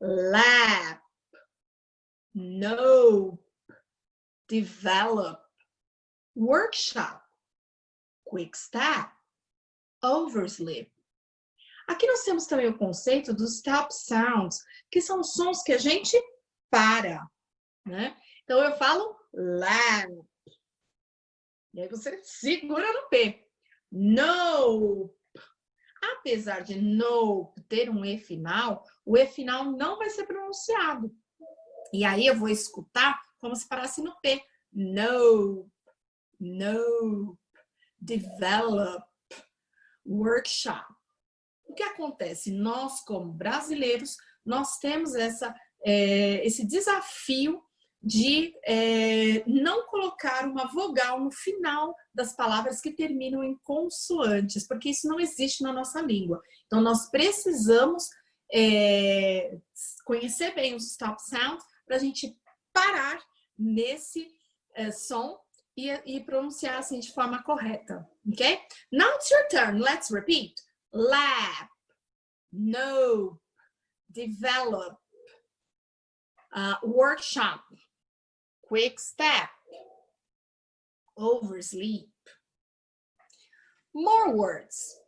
lap, nope, develop, workshop, quick step, oversleep. Aqui nós temos também o conceito dos stop sounds, que são sons que a gente para, né? Então eu falo lap, e aí você segura no P. Nope. Apesar de nope ter um E final, o E final não vai ser pronunciado. E aí eu vou escutar como se parasse no P. Nope, nope, develop, workshop. O que acontece? Nós, como brasileiros, nós temos esse desafio de não colocar uma vogal no final das palavras que terminam em consoantes, porque isso não existe na nossa língua. Então, nós precisamos conhecer bem os stop sounds para a gente parar nesse som e pronunciar assim de forma correta, ok? Now it's your turn. Let's repeat. Lap, nope, develop, workshop, quick step, oversleep. More words.